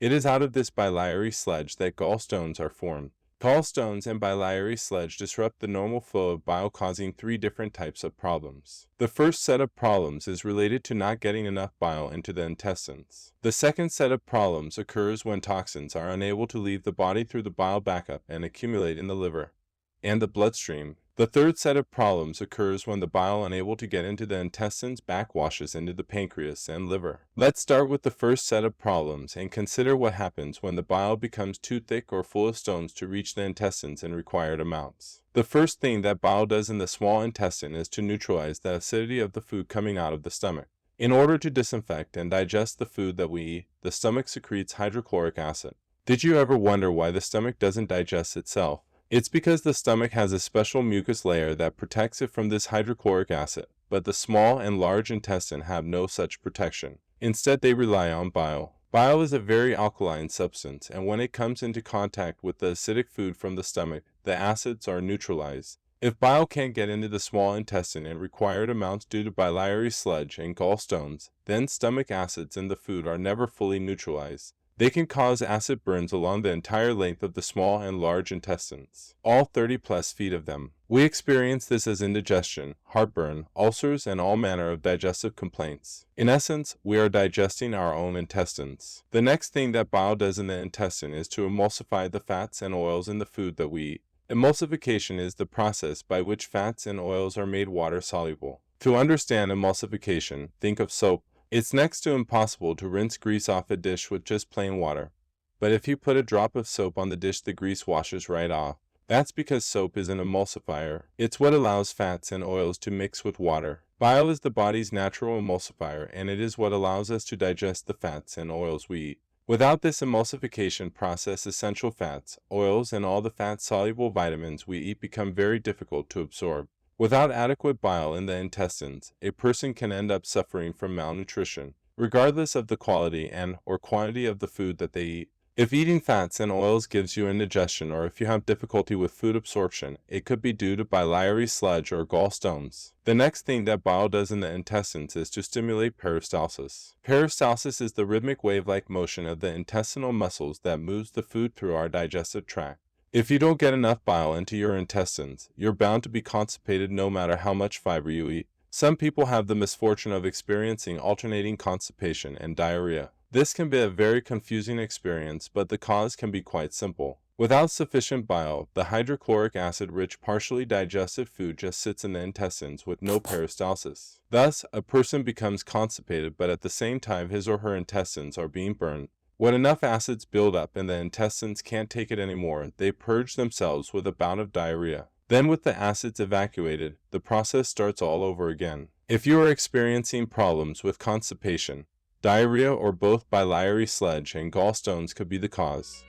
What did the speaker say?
It is out of this biliary sludge that gallstones are formed. Gallstones and biliary sludge disrupt the normal flow of bile, causing three different types of problems. The first set of problems is related to not getting enough bile into the intestines. The second set of problems occurs when toxins are unable to leave the body through the bile backup and accumulate in the liver and the bloodstream. The third set of problems occurs when the bile unable to get into the intestines backwashes into the pancreas and liver. Let's start with the first set of problems and consider what happens when the bile becomes too thick or full of stones to reach the intestines in required amounts. The first thing that bile does in the small intestine is to neutralize the acidity of the food coming out of the stomach. In order to disinfect and digest the food that we eat, the stomach secretes hydrochloric acid. Did you ever wonder why the stomach doesn't digest itself? It's because the stomach has a special mucus layer that protects it from this hydrochloric acid, but the small and large intestine have no such protection. Instead, they rely on bile. Bile is a very alkaline substance, and when it comes into contact with the acidic food from the stomach, the acids are neutralized. If bile can't get into the small intestine in required amounts due to biliary sludge and gallstones, then stomach acids in the food are never fully neutralized. They can cause acid burns along the entire length of the small and large intestines, all 30 plus feet of them. We experience this as indigestion, heartburn, ulcers, and all manner of digestive complaints. In essence, we are digesting our own intestines. The next thing that bile does in the intestine is to emulsify the fats and oils in the food that we eat. Emulsification is the process by which fats and oils are made water soluble. To understand emulsification, think of soap. It's next to impossible to rinse grease off a dish with just plain water. But if you put a drop of soap on the dish, the grease washes right off. That's because soap is an emulsifier. It's what allows fats and oils to mix with water. Bile is the body's natural emulsifier, and it is what allows us to digest the fats and oils we eat. Without this emulsification process, essential fats, oils, and all the fat-soluble vitamins we eat become very difficult to absorb. Without adequate bile in the intestines, a person can end up suffering from malnutrition, regardless of the quality and/or quantity of the food that they eat. If eating fats and oils gives you indigestion, or if you have difficulty with food absorption, it could be due to biliary sludge or gallstones. The next thing that bile does in the intestines is to stimulate peristalsis. Peristalsis is the rhythmic wave-like motion of the intestinal muscles that moves the food through our digestive tract. If you don't get enough bile into your intestines, you're bound to be constipated no matter how much fiber you eat. Some people have the misfortune of experiencing alternating constipation and diarrhea. This can be a very confusing experience, but the cause can be quite simple. Without sufficient bile, the hydrochloric acid-rich partially digested food just sits in the intestines with no peristalsis. Thus, a person becomes constipated, but at the same time his or her intestines are being burned. When enough acids build up and the intestines can't take it anymore, they purge themselves with a bout of diarrhea. Then with the acids evacuated, the process starts all over again. If you are experiencing problems with constipation, diarrhea or both biliary sludge and gallstones could be the cause.